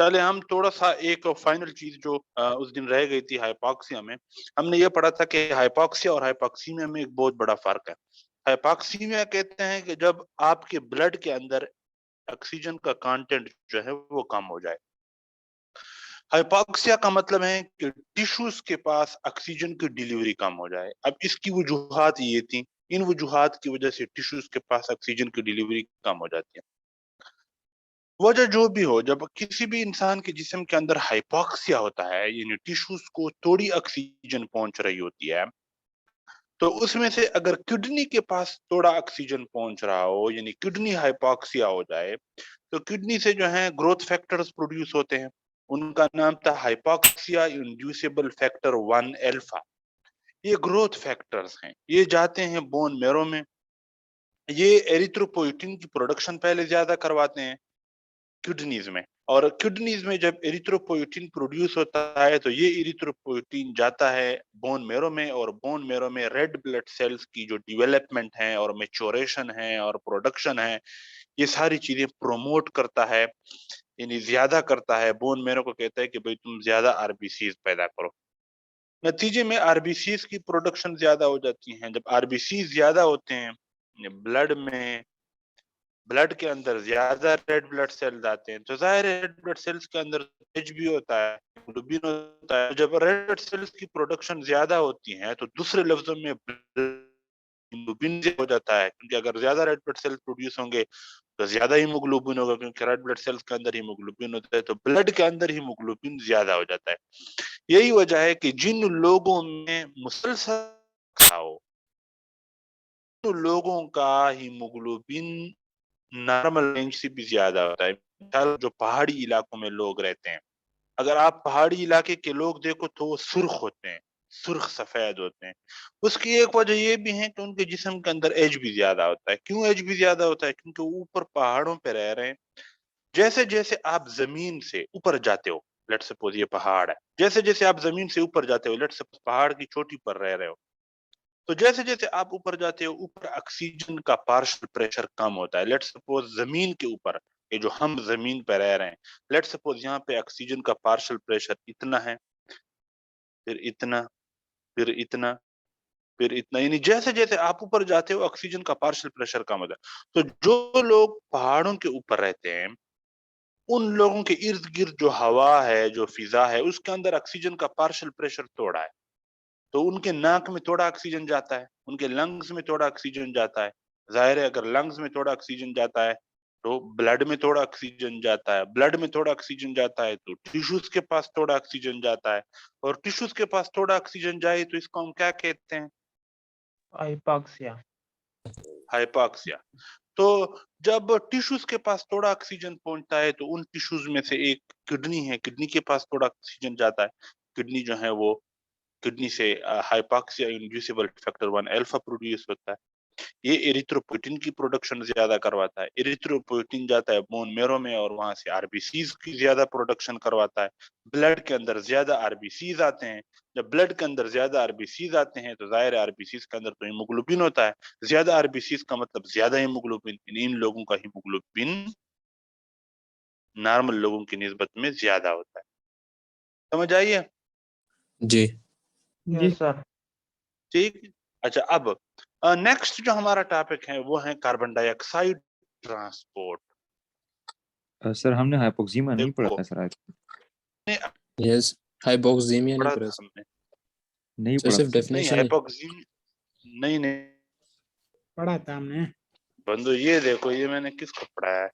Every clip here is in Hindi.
चले हम थोड़ा सा एक फाइनल चीज जो उस दिन रह गई थी हाइपॉक्सिया में, हमने ये पढ़ा था कि हाइपॉक्सिया और हाइपॉक्सीमिया में एक बहुत बड़ा फर्क है। हाइपॉक्सीमिया कहते हैं कि जब आपके ब्लड के अंदर ऑक्सीजन का कंटेंट जो है वो कम हो जाए। हाइपॉक्सिया का मतलब है कि टिश्यूज के पास ऑक्सीजन की डिलीवरी कम हो जाए। अब इसकी वजूहात ये थी, इन वजूहात की वजह से टिश्यूज के पास ऑक्सीजन की डिलीवरी कम हो जाती है। वजह जो भी हो, जब किसी भी इंसान के जिस्म के अंदर हाइपॉक्सिया होता है, यानी टिश्यूज को थोड़ी ऑक्सीजन पहुंच रही होती है, तो उसमें से अगर किडनी के पास थोड़ा ऑक्सीजन पहुंच रहा हो, यानी किडनी हाइपॉक्सिया हो जाए, तो किडनी से जो है ग्रोथ फैक्टर्स प्रोड्यूस होते हैं। उनका नाम था हाइपॉक्सिया इंड्यूसिबल फैक्टर 1 अल्फा। ये ग्रोथ फैक्टर्स हैं, ये जाते हैं बोन मैरो में। ये एरिथ्रोपोइटिन की प्रोडक्शन पहले ज्यादा करवाते हैं किडनीज में, और किडनीज में जब एरिथ्रोपोइटिन प्रोड्यूस होता है तो ये एरिथ्रोपोइटिन जाता है बोन मैरो में, और बोन मैरो में रेड ब्लड सेल्स की जो डेवलपमेंट है और मेच्योरेशन है और प्रोडक्शन है, ये सारी चीजें प्रोमोट करता है, यानी ज्यादा करता है। बोन मैरो को कहता है कि भाई तुम ज्यादा आरबीसीज पैदा करो। नतीजे में आरबीसीज की प्रोडक्शन ज्यादा हो जाती है। जब आरबीसीज ज्यादा होते हैं ब्लड में, ब्लड के अंदर ज्यादा रेड ब्लड सेल्स आते हैं, तो जाहिर है रेड ब्लड सेल्स के अंदर एच भी होता है, हीमोग्लोबिन होता है। जब रेड ब्लड सेल्स की प्रोडक्शन ज्यादा होती है तो दूसरे लफ्जों में हीमोग्लोबिन हो जाता है, क्योंकि अगर ज्यादा रेड ब्लड सेल्स प्रोड्यूस होंगे तो ज्यादा हीमोग्लोबिन होगा, क्योंकि रेड ब्लड सेल्स के अंदर हीमोग्लोबिन होता है, तो ब्लड के अंदर हीमोग्लोबिन ज्यादा हो जाता है। यही वजह है कि जिन लोगों में मुसलसल हो, तो लोगों का हीमोग्लोबिन नॉर्मल रेंज से भी ज्यादा होता है। मिसाल जो पहाड़ी इलाकों में लोग रहते हैं, अगर आप पहाड़ी इलाके के लोग देखो तो वो सुर्ख होते हैं, सुर्ख सफेद होते हैं। उसकी एक वजह ये भी है कि उनके जिस्म के अंदर एच भी ज्यादा होता है। क्यों एच भी ज्यादा होता है? क्योंकि वो ऊपर पहाड़ों पे रह रहे हैं। जैसे जैसे आप जमीन से ऊपर जाते हो, लेट्स सपोज ये पहाड़ है, जैसे जैसे आप जमीन से ऊपर जाते हो, लेट्स सपोज पहाड़ की चोटी पर रह रहे हो, तो जैसे जैसे आप ऊपर जाते हो, ऊपर ऑक्सीजन का पार्शियल प्रेशर कम होता है। लेट्स सपोज जमीन के ऊपर, ये जो हम जमीन पर रह रहे हैं, लेट्स सपोज यहाँ पे ऑक्सीजन का पार्शियल प्रेशर इतना है, फिर इतना, फिर इतना, फिर इतना, यानी जैसे जैसे आप ऊपर जाते हो ऑक्सीजन का पार्शियल प्रेशर कम होता है। तो जो लोग पहाड़ों के ऊपर रहते हैं, उन लोगों के इर्द गिर्द जो हवा है, जो फिजा है, उसके अंदर ऑक्सीजन का पार्शियल प्रेशर थोड़ा है, तो उनके नाक में थोड़ा ऑक्सीजन जाता है, उनके लंग्स में थोड़ा ऑक्सीजन जाता है। जाहिर है अगर लंग्स में थोड़ा ऑक्सीजन जाता है तो ब्लड में थोड़ा ऑक्सीजन जाता है, ब्लड में थोड़ा ऑक्सीजन जाता है तो टिश्यूज के पास थोड़ा ऑक्सीजन जाता है, और टिश्यूज के पास थोड़ा ऑक्सीजन जाए तो इसको हम क्या कहते हैं? हाइपॉक्सिया। हाइपॉक्सिया। तो जब टिश्यूज के पास थोड़ा ऑक्सीजन पहुंचता है तो उन टिश्यूज में से एक किडनी है, किडनी के पास थोड़ा ऑक्सीजन जाता है। किडनी जो है वो, किडनी से hypoxia inducible factor 1 alpha produce होता है। ये एरिथ्रोपोइटिन की प्रोडक्शन ज्यादा करवाता है। एरिथ्रोपोइटिन जाता है बोन मैरो में और वहां से आरबीसीज की ज्यादा प्रोडक्शन करवाता है। ब्लड के अंदर ज्यादा आरबीसीज आते हैं। जब ब्लड के अंदर ज्यादा आरबीसीज आते हैं तो जाहिर है आरबीसीज के अंदर तो हीमोग्लोबिन होता है। ज्यादा आरबीसीज का मतलब ज्यादा हीमोग्लोबिन। इन लोगों का हीमोग्लोबिन नॉर्मल लोगों की निस्बत में ज्यादा होता है। समझ आइए? जी जी सर। ठीक। अच्छा, अब नेक्स्ट जो हमारा टॉपिक है वो है कार्बन डाइऑक्साइड ट्रांसपोर्ट। सर हमने हाइपोक्सीमा नहीं पढ़ा देखो, है सर आज। यस, हाइपोक्सीमिया नहीं पढ़ा पढ़ा था हमने? नहीं सर, पढ़ा सिर्फ था सर। नहीं, डेफिनेशन है। हाइपोक्सीम नहीं नहीं पढ़ा था हमने। बंधु, ये देखो, ये मैंने किसको पढ़ाया है?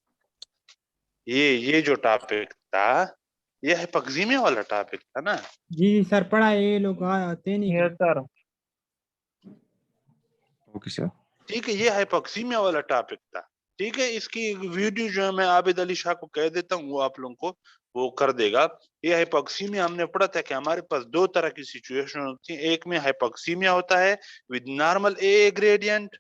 ये जो टॉपिक था, ये हाइपोक्सीमिया वाला टॉपिक था ना? जी सर पढ़ा है, ये लोग आते नहीं। Yes sir. Okay sir. ठीक है, ये हाइपोक्सीमिया वाला टॉपिक था। ठीक है, इसकी एक वीडियो जो है मैं आबिद अली शाह को कह देता हूँ, वो आप लोगों को वो कर देगा। ये हाइपोक्सीमिया हमने पढ़ा था कि हमारे पास दो तरह की सिचुएशन होती है। एक में हाइपोक्सीमिया होता है विद नॉर्मल ए ग्रेडियंट।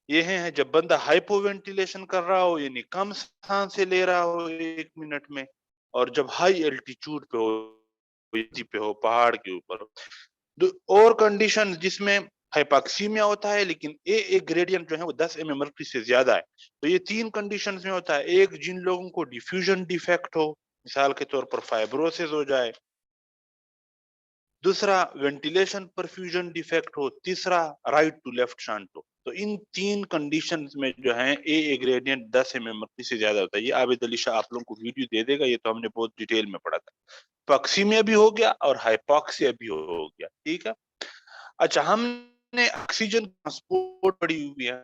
ये है जब बंदा हाइपोवेंटिलेशन कर रहा हो, यानी कम सांसें ले रहा हो 1 मिनट में, और जब हाई एल्टीट्यूड पे हो पहाड़ के ऊपर। और कंडीशन जिसमें हाइपोक्सीमिया होता है लेकिन ए ग्रेडियंट जो है वो 10 mmHg से ज्यादा है। तो ये तीन कंडीशंस में होता है। एक, जिन लोगों को डिफ्यूजन डिफेक्ट हो, मिसाल के तौर पर फाइब्रोसिस हो जाए, दूसरा वेंटिलेशन परफ्यूजन डिफेक्ट हो, तीसरा राइट टू लेफ्ट शंट हो। तो इन 3 कंडीशंस में जो है ए ग्रेडियंट 10 mmHg से ज्यादा होता है। ये आबिद अली शाह आप लोगों को वीडियो दे देगा, ये तो हमने बहुत डिटेल में पढ़ा था। पॉक्सीमिया भी हो गया और हाइपोक्सिया भी हो गया, ठीक है। अच्छा, हमने ऑक्सीजन ट्रांसपोर्ट पढ़ी हुई है,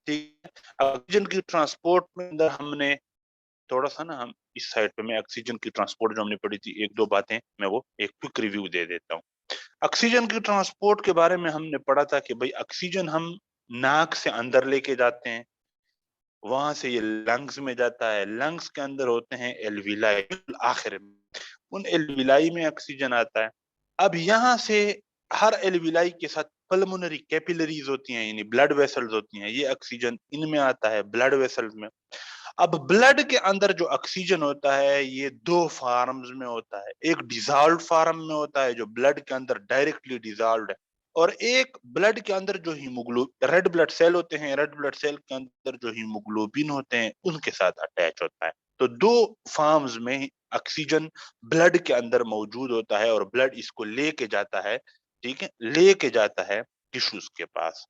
ठीक है। ऑक्सीजन की ट्रांसपोर्ट में अंदर हमने थोड़ा सा ना, हम इस साइड पे मैं ऑक्सीजन की ट्रांसपोर्ट जो हमने पढ़ी थी, एक दो बातें मैं वो एक क्विक रिव्यू दे देता हूँ। ऑक्सीजन की ट्रांसपोर्ट के बारे में हमने पढ़ा था कि भाई ऑक्सीजन हम नाक से अंदर लेके जाते हैं, वहां से ये लंग्स में जाता है, लंग्स के अंदर होते हैं एल्विलाई, आखिर में उन एल्विलाई में ऑक्सीजन आता है। अब यहाँ से हर एल्विलाई के साथ पल्मोनरी कैपिलरीज होती हैं, यानी ब्लड वेसल्स होती हैं, ये ऑक्सीजन इनमें आता है ब्लड वेसल्स में। अब ब्लड के अंदर जो ऑक्सीजन होता है ये 2 फॉर्म्स में होता है, एक डिसॉल्व्ड फॉर्म में होता है जो ब्लड के अंदर डायरेक्टली डिसॉल्व्ड है, और एक ब्लड के अंदर जो रेड ब्लड सेल होते हैं, रेड ब्लड सेल के अंदर जो हीमोग्लोबिन होते हैं उनके साथ अटैच होता है। तो 2 फॉर्म्स में ऑक्सीजन ब्लड के अंदर मौजूद होता है और ब्लड इसको लेके जाता है, ठीक है, लेके जाता है टिश्यूज के पास।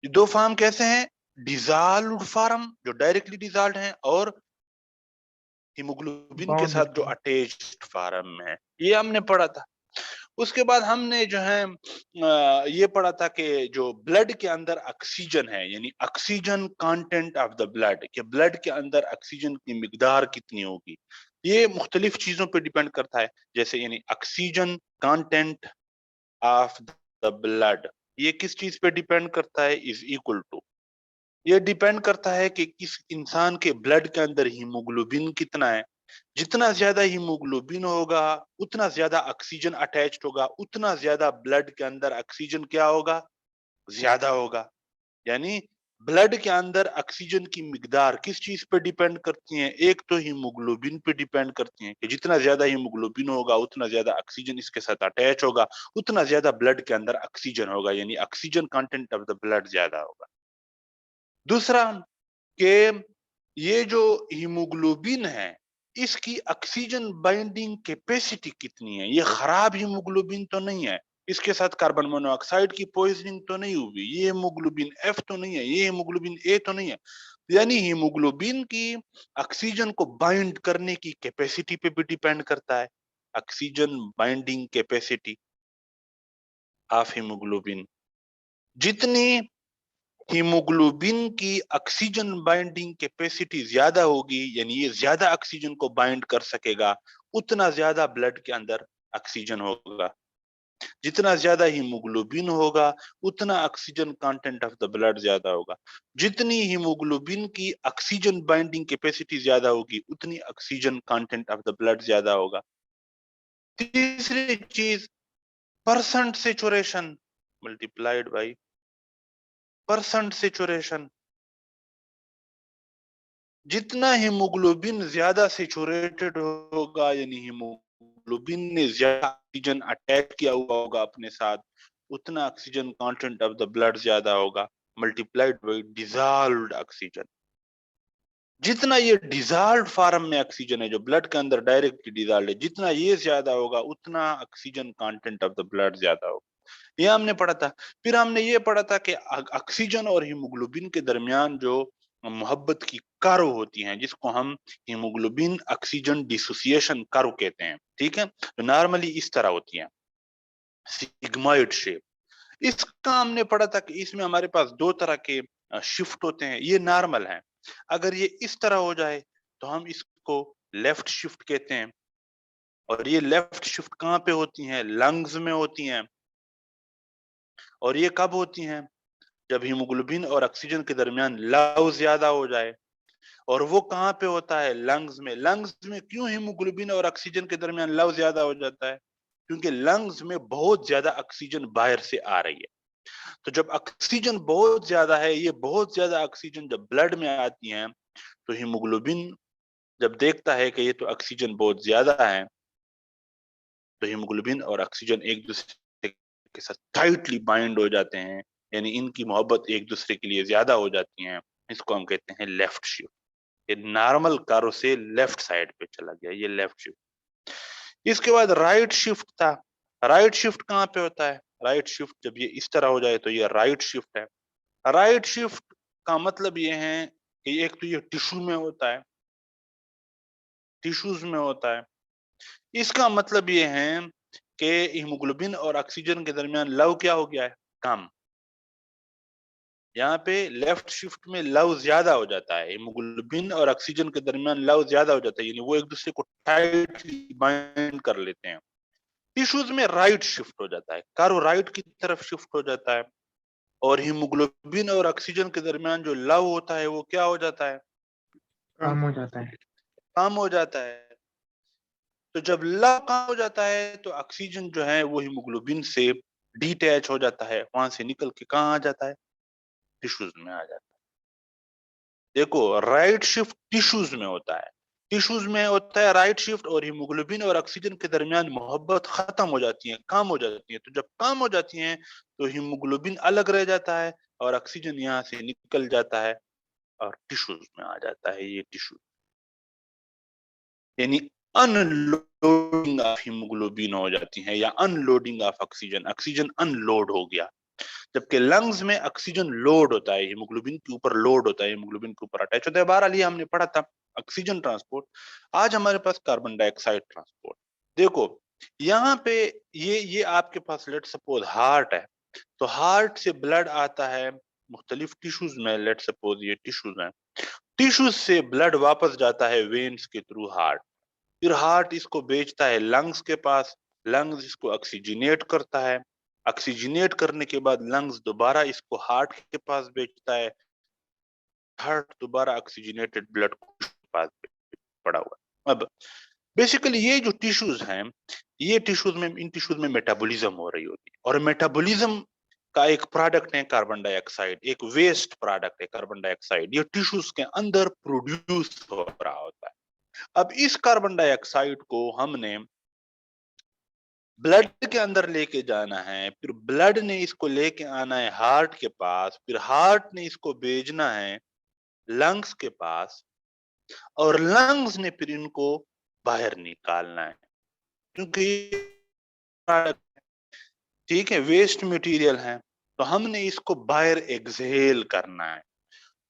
ये 2 फॉर्म कैसे हैं? डिसॉल्व्ड फॉर्म जो डायरेक्टली डिसॉल्व्ड हैं, और हीमोग्लोबिन के साथ जो अटैच्ड फॉर्म है, ये हमने पढ़ा था। उसके बाद हमने जो है ये पढ़ा था कि जो ब्लड के अंदर ऑक्सीजन है, यानी oxygen content of the blood, कि ब्लड के अंदर ऑक्सीजन की मिकदार कितनी होगी, ये मुख्तलिफ चीजों पे डिपेंड करता है। जैसे यानी oxygen content of the blood, ये किस चीज पे डिपेंड करता है? इज इक्वल टू, ये डिपेंड करता है कि किस इंसान के ब्लड के अंदर हीमोग्लोबिन कितना है। जितना ज्यादा हीमोग्लोबिन होगा उतना ज्यादा ऑक्सीजन अटैच्ड होगा, उतना ज्यादा ब्लड के अंदर ऑक्सीजन क्या होगा? ज्यादा होगा। यानी ब्लड के अंदर ऑक्सीजन की मिकदार किस चीज पे डिपेंड करती है? एक तो हीमोग्लोबिन पे डिपेंड करती है कि जितना ज्यादा हीमोग्लोबिन होगा उतना ज्यादा ऑक्सीजन इसके साथ अटैच होगा, उतना ज्यादा ब्लड के अंदर ऑक्सीजन होगा, यानी oxygen content of the blood ज्यादा होगा। दूसरा कि ये जो हीमोग्लोबिन है इसकी ऑक्सीजन बाइंडिंग कैपेसिटी कितनी है? ये खराब हीमोग्लोबिन तो नहीं है, इसके साथ कार्बन मोनोऑक्साइड की पॉइजनिंग तो नहीं हुई, ये हीमोग्लोबिन एफ तो नहीं है, ये हीमोग्लोबिन ए तो नहीं है। यानी हीमोग्लोबिन की ऑक्सीजन को बाइंड करने की कैपेसिटी पे भी डिपेंड करता है, oxygen binding capacity of haemoglobin. जितनी हीमोग्लोबिन की ऑक्सीजन बाइंडिंग कैपेसिटी ज्यादा होगी, यानी ये ज्यादा ऑक्सीजन को बाइंड कर सकेगा, उतना ज्यादा ब्लड के अंदर ऑक्सीजन होगा। जितना ज्यादा हीमोग्लोबिन होगा उतना oxygen content of the blood ज्यादा होगा। जितनी हीमोग्लोबिन की ऑक्सीजन बाइंडिंग कैपेसिटी ज्यादा होगी उतनी oxygen content of the blood ज्यादा होगा। तीसरी चीज, percent saturation multiplied by percent saturation. जितना हीमोग्लोबिन ज्यादा सेचुरेटेड होगा, यानी हीमोग्लोबिन ने ज्यादा ऑक्सीजन अटैच किया हुआ होगा अपने साथ, उतना oxygen content of the blood ज्यादा होगा, मल्टीप्लाइड बाय डिसॉल्व्ड ऑक्सीजन। जितना ये डिसॉल्व्ड फॉर्म में ऑक्सीजन है जो ब्लड के अंदर डायरेक्टली डिसॉल्व्ड है, जितना ये ज्यादा होगा उतना oxygen content of the blood ज्यादा होगा। ये हमने पढ़ा था। फिर हमने ये पढ़ा था कि ऑक्सीजन और हीमोग्लोबिन के दरमियान जो मोहब्बत की कर्व होती हैं, जिसको हम हीमोग्लोबिन ऑक्सीजन डिसोसिएशन कर्व कहते हैं, ठीक है, तो नॉर्मली इस तरह होती हैं, सिग्मॉइड शेप। इसका हमने पढ़ा था कि इसमें हमारे पास 2 तरह के शिफ्ट होते हैं, ये नॉर्मल है। अगर ये इस तरह हो जाए तो हम इसको लेफ्ट शिफ्ट कहते हैं, और ये लेफ्ट शिफ्ट कहाँ पे होती हैं? लंग्स में होती हैं। और ये कब होती हैं? जब हीमोग्लोबिन और ऑक्सीजन के दरमियान लव ज्यादा हो जाए। और वो कहाँ पे होता है? लंग्स में। लंग्स में क्यों हीमोग्लोबिन और ऑक्सीजन के दरमियान लव ज्यादा हो जाता है? क्योंकि लंग्स में बहुत ज्यादा ऑक्सीजन बाहर से आ रही है। तो जब ऑक्सीजन बहुत ज्यादा है, ये बहुत ज्यादा ऑक्सीजन जब ब्लड में आती है, तो हीमोग्लोबिन जब देखता है कि ये तो ऑक्सीजन बहुत ज्यादा है, तो हीमोग्लोबिन और ऑक्सीजन एक दूसरे के साथ टाइटली बाइंड हो जाते हैं, यानी इनकी मोहब्बत एक दूसरे के लिए ज्यादा हो जाती है। इसको हम कहते हैं लेफ्ट शिफ्ट। ये नॉर्मल कारों से लेफ्ट साइड पे चला गया, ये लेफ्ट शिफ्ट। इसके बाद राइट शिफ्ट था। राइट शिफ्ट कहाँ पे होता है? राइट शिफ्ट जब ये इस तरह हो जाए तो ये राइट शिफ्ट है। राइट शिफ्ट का मतलब ये है कि एक तो ये टिश्यू में होता है, टिश्यूज में होता है। इसका मतलब ये है कि हीमोग्लोबिन और ऑक्सीजन के दरमियान लव क्या हो गया है? कम। यहाँ पे लेफ्ट शिफ्ट में लव ज्यादा हो जाता है, हीमोग्लोबिन और ऑक्सीजन के दरमियान लव ज्यादा हो जाता है, यानी वो एक दूसरे को टाइटली बाइंड कर लेते हैं। टिश्यूज में राइट शिफ्ट हो जाता है, कारो राइट की तरफ शिफ्ट हो जाता है, और हीमोग्लोबिन और ऑक्सीजन के दरमियान जो लव होता है वो क्या हो जाता है? कम हो जाता है। कम हो जाता है। तो जब लव कम हो जाता है तो ऑक्सीजन जो है वो हीमोग्लोबिन से डिटैच हो जाता है, वहां से निकल के कहाँ आ जाता है? टिश्यूज में आ जाता है। देखो, राइट शिफ्ट टिश्यूज में होता है, टिश्यूज में होता है राइट शिफ्ट, और हीमोग्लोबिन और ऑक्सीजन के दरमियान मोहब्बत खत्म हो जाती है, कम हो जाती है। तो जब कम हो जाती है तो हीमोग्लोबिन अलग रह जाता है और ऑक्सीजन यहाँ से निकल जाता है और टिश्यूज में आ जाता है। ये टिश्यू यानी अनलोडिंग ऑफ हीमोग्लोबिन हो जाती है, या unloading of oxygen, oxygen unload हो गया। जबकि लंग्स में ऑक्सीजन लोड होता है, हीमोग्लोबिन के ऊपर लोड होता है, हीमोग्लोबिन के ऊपर अटैच होता है। बहरहाल ये हमने पढ़ा था ऑक्सीजन ट्रांसपोर्ट। आज हमारे पास कार्बन डाइऑक्साइड ट्रांसपोर्ट। देखो यहाँ पे ये आपके पास लेट सपोज हार्ट है, तो हार्ट से ब्लड आता है मुख्तलिफ टिश्यूज में, लेट सपोज ये टिश्यूज है, टिश्यूज से ब्लड वापस जाता है वेन्स के थ्रू हार्ट, फिर हार्ट इसको भेजता है लंग्स के पास, लंग्स इसको ऑक्सीजनेट करता है, ऑक्सीजनेट करने के बाद लंग्स दोबारा इसको हार्ट के पास भेजता है, हार्ट दोबारा ऑक्सीजनेटेड ब्लड को पास पड़ा हुआ है। अब बेसिकली ये जो टिश्यूज हैं, ये टिश्यूज में, इन टिश्यूज में मेटाबॉलिज्म हो रही होती है, और मेटाबॉलिज्म का एक प्रोडक्ट है कार्बन डाइऑक्साइड, एक वेस्ट प्रोडक्ट है कार्बन डाइऑक्साइड, ये टिश्यूज के अंदर प्रोड्यूस हो रहा होता है। अब इस कार्बन डाइऑक्साइड को हमने ब्लड के अंदर लेके जाना है, फिर ब्लड ने इसको लेके आना है हार्ट के पास, फिर हार्ट ने इसको भेजना है लंग्स के पास, और लंग्स ने फिर इनको बाहर निकालना है, क्योंकि ठीक है वेस्ट मटेरियल है, तो हमने इसको बाहर एक्सहेल करना है।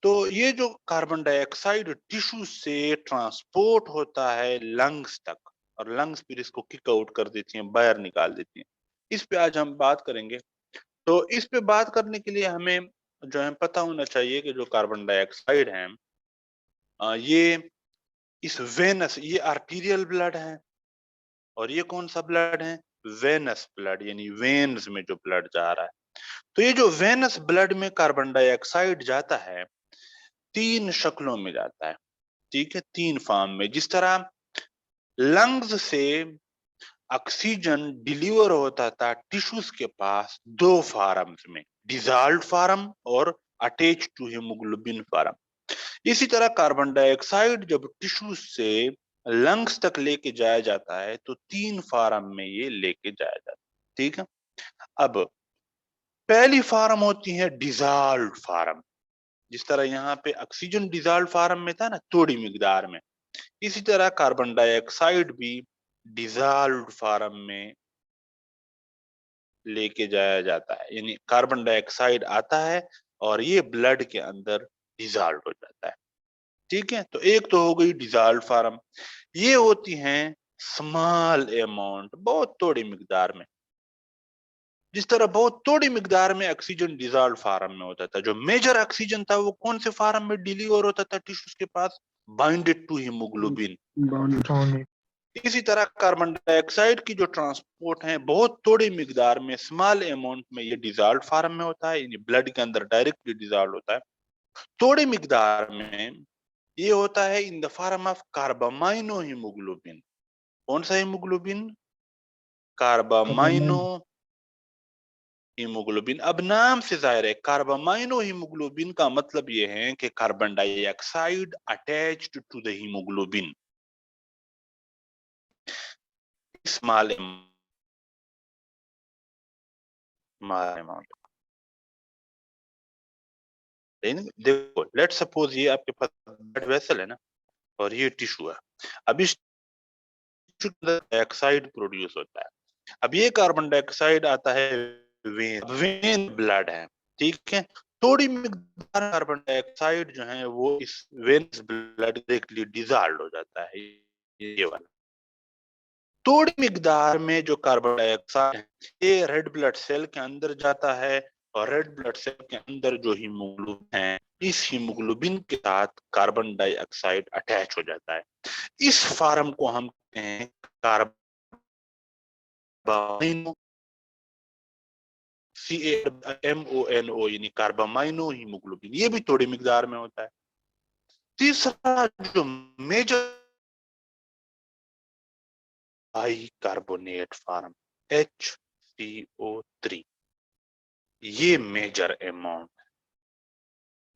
तो ये जो कार्बन डाइऑक्साइड टिश्यू से ट्रांसपोर्ट होता है लंग्स तक, और लंग्स फिर इसको किक आउट कर देती हैं, बाहर निकाल देती हैं। इस पे आज हम बात करेंगे। तो इस पे बात करने के लिए हमें जो है पता होना चाहिए कि जो कार्बन डाइऑक्साइड है, ये इस वेनस, ये आर्टीरियल ब्लड है, और ये कौन सा ब्लड है? वेनस ब्लड, यानी वेन्स में जो ब्लड जा रहा है। तो ये जो वेनस ब्लड में कार्बन डाइऑक्साइड जाता है, तीन शक्लों में जाता है, ठीक है, तीन फॉर्म में। जिस तरह लंग्स से ऑक्सीजन डिलीवर होता था टिश्यूज के पास दो फॉर्म्स में, डिसॉल्व्ड फॉर्म और अटैच टू हीमोग्लोबिन फॉर्म, इसी तरह कार्बन डाइऑक्साइड जब टिश्यूज से लंग्स तक लेके जाया जाता है तो तीन फॉर्म में ये लेके जाया जाता है, ठीक है। अब पहली फॉर्म होती है डिसॉल्व्ड फॉर्म, जिस तरह यहाँ पे ऑक्सीजन डिसॉल्व्ड फॉर्म में था ना, थोड़ी मिकदार में, इसी तरह कार्बन डाइऑक्साइड भी डिसॉल्व्ड फॉर्म में लेके जाया जाता है, यानी कार्बन डाइऑक्साइड आता है और ये ब्लड के अंदर डिसॉल्व हो जाता है, ठीक है। तो एक तो हो गई डिसॉल्व फॉर्म, ये होती हैं स्मॉल अमाउंट, बहुत थोड़ी मिकदार में। जिस तरह बहुत थोड़ी मिकदार में ऑक्सीजन डिसॉल्व फॉर्म में होता था, जो मेजर ऑक्सीजन था वो कौन से फॉर्म में डिलीवर होता था टिश्यूज के पास? Binded to haemoglobin. इसी तरह कार्बन डाइऑक्साइड की जो ट्रांसपोर्ट है बहुत थोड़ी मिकदार में, स्मॉल अमाउंट में, ये डिसॉल्व फॉर्म में होता है, यानी ब्लड के अंदर डायरेक्टली डिसॉल्व होता है। थोड़ी मिकदार में ये होता है in the form of carbamino haemoglobin. कौन सा हीमोग्लोबिन? कार्बामाइनो हीमोग्लोबिन। अब नाम से जाहिर है कार्बामाइनो हीमोग्लोबिन का मतलब ये है कि carbon dioxide attached to the haemoglobin, small amount. लेकिन देखो लेट सपोज ये आपके पास ब्लड वेसल है ना और ये टिश्यू है। अब इस डाइऑक्साइड प्रोड्यूस होता है। अब ये कार्बन डाइऑक्साइड आता है वेन ब्लड है, ठीक है। थोड़ी मिकदार कार्बन डाइऑक्साइड जो है वो इस वेन्स ब्लड डायरेक्टली डिसॉल्व हो जाता है, ये वाला। थोड़ी मिकदार में जो कार्बन डाइऑक्साइड है ये रेड ब्लड सेल के अंदर जाता है और रेड ब्लड सेल के अंदर जो हीमोग्लोबिन है इस हीमोग्लोबिन के साथ कार्बन डाइऑक्साइड अटैच हो जाता है। इस फॉर्म को हम कहते हैं कार्बामाइनो CAMONO यानी कार्बामाइनो हीमोग्लोबिन। ये भी थोड़ी मिकदार में होता है। तीसरा जो major by carbonate form HCO3, ये मेजर अमाउंट है।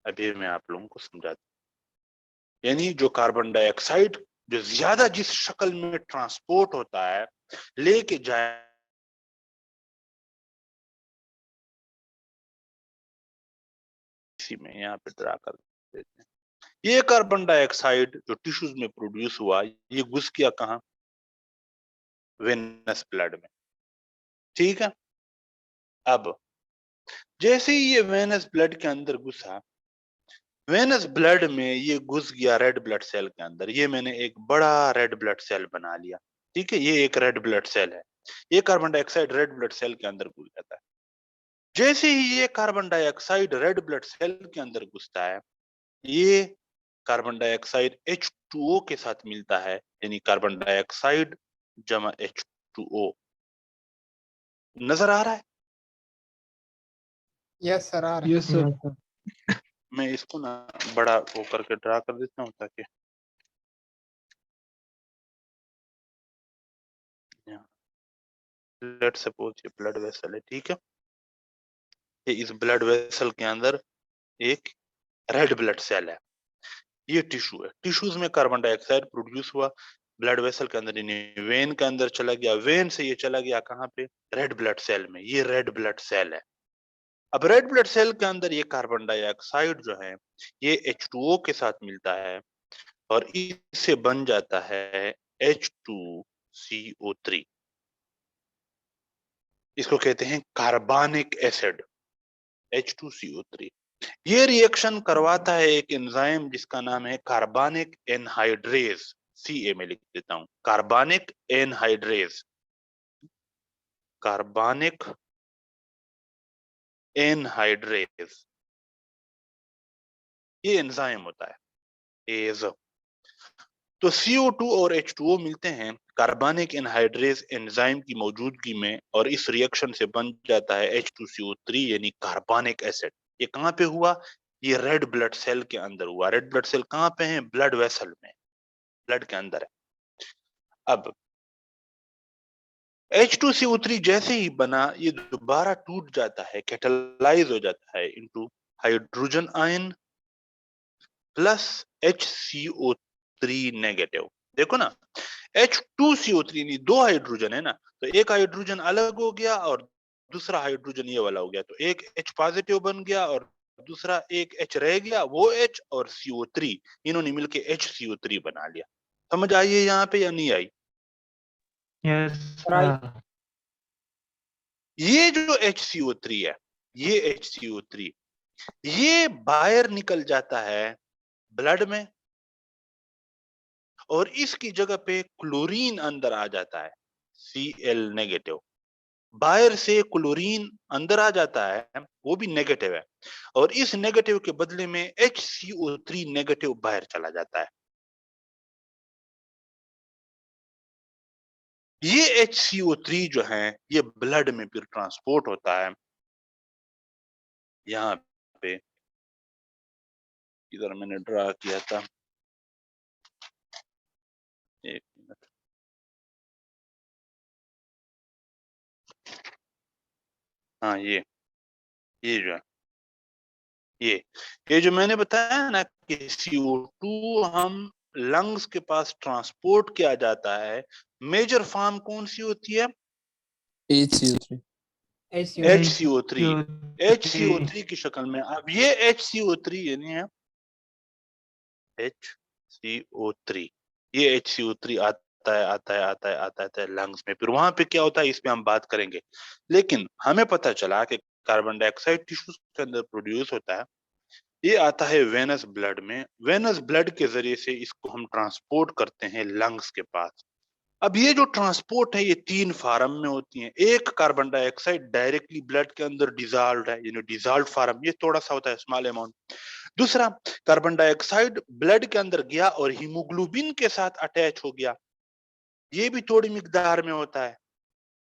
अभी मैं आप लोगों को समझाता हूं। यानी जो कार्बन डाइऑक्साइड जो ज्यादा जिस शक्ल में ट्रांसपोर्ट होता है लेके जाए इसी में यहाँ पे ड्रा कर देते हैं। ये कार्बन डाइऑक्साइड जो टिश्यूज में प्रोड्यूस हुआ ये घुस गया कहाँ? वेनस ब्लड में, ठीक है। अब जैसे ही ये वेनस ब्लड के अंदर घुसा, वेनस ब्लड में ये घुस गया रेड ब्लड सेल के अंदर। ये मैंने एक बड़ा रेड ब्लड सेल बना लिया, ठीक है। ये एक रेड ब्लड सेल है। ये carbon dioxide red blood cell के अंदर घुस जाता है। जैसे ही ये carbon dioxide red blood cell के अंदर घुसता है, ये कार्बन डाइऑक्साइड H2O के साथ मिलता है, यानी कार्बन डाइऑक्साइड जमा H2O। नजर आ रहा है? यस सर, आ रहा है। Yes sir. मैं इसको ना बड़ा वो करके ड्रा कर देता हूँ ताकि लेट सपोज ये ब्लड वेसल है, ठीक है। ये इस ब्लड वेसल के अंदर एक रेड ब्लड सेल है। ये टिश्यू है। टिश्यूज में कार्बन डाइऑक्साइड प्रोड्यूस हुआ, ब्लड वेसल के अंदर यानी वेन के अंदर चला गया। वेन से ये चला गया कहाँ पे? रेड ब्लड सेल में। ये रेड ब्लड सेल है। अब रेड ब्लड सेल के अंदर ये कार्बन डाइऑक्साइड जो है ये H2O के साथ मिलता है और इससे बन जाता है H2CO3। इसको कहते हैं कार्बनिक एसिड H2CO3। ये रिएक्शन करवाता है एक एंजाइम जिसका नाम है कार्बनिक एनहाइड्रेज। CA में लिख देता हूं, कार्बनिक एनहाइड्रेज। कार्बनिक एनहाइड्रेज ये एंजाइम होता है, एज। तो CO2 और H2O मिलते हैं कार्बनिक एनहाइड्रेज एंजाइम की मौजूदगी में और इस रिएक्शन से बन जाता है H2CO3 यानी कार्बनिक एसिड। ये कहां पे हुआ? ये रेड ब्लड सेल के अंदर हुआ। रेड ब्लड सेल कहां पे है? ब्लड वेसल में, ब्लड के अंदर है। अब H2CO3 जैसे ही बना ये दोबारा टूट जाता है, कैटालाइज हो जाता है into hydrogen ion plus HCO3 negative. देखो ना, H2CO3 नहीं, दो हाइड्रोजन है ना, तो एक हाइड्रोजन अलग हो गया और दूसरा हाइड्रोजन ये वाला हो गया, तो एक H पॉजिटिव बन गया और दूसरा एक H रह गया, वो H और CO3 इन्होंने मिलके HCO3 बना लिया। समझ आई है यहाँ पे या नहीं आई? Yes Right. ये जो HCO3 है, ये HCO3 ये बाहर निकल जाता है ब्लड में और इसकी जगह पे क्लोरीन अंदर आ जाता है, Cl नेगेटिव। बाहर से क्लोरीन अंदर आ जाता है, वो भी नेगेटिव है, और इस नेगेटिव के बदले में HCO3 नेगेटिव बाहर चला जाता है। ये HCO3 जो है ये ब्लड में फिर ट्रांसपोर्ट होता है। यहाँ पे इधर मैंने ड्रा किया था, एक मिनट, हाँ ये जो है ये जो मैंने बताया ना कि CO2 हम लंग्स के पास ट्रांसपोर्ट किया जाता है, मेजर फॉर्म कौन सी होती है? HCO3 HCO3 HCO3 की शक्ल में। अब ये HCO3 यानी है HCO3, ये HCO3 आता है आता है आता है आता है आता है लंग्स में। फिर वहां पे क्या होता है इस पे हम बात करेंगे, लेकिन हमें पता चला कि कार्बन डाइऑक्साइड टिश्यूज के अंदर प्रोड्यूस होता है, ये आता है वेनस ब्लड में। वेनस ब्लड के जरिए से इसको हम ट्रांसपोर्ट करते हैं लंग्स के पास। अब ये जो ट्रांसपोर्ट है ये 3 फॉर्म में होती है। एक, कार्बन डाइऑक्साइड डायरेक्टली ब्लड के अंदर डिजॉल्व है, यानी डिजॉल्व फॉर्म, ये थोड़ा सा होता है, स्मॉल अमाउंट। दूसरा, कार्बन डाइऑक्साइड ब्लड के अंदर गया और हीमोग्लोबिन के साथ अटैच हो गया, ये भी थोड़ी मिकदार में होता है।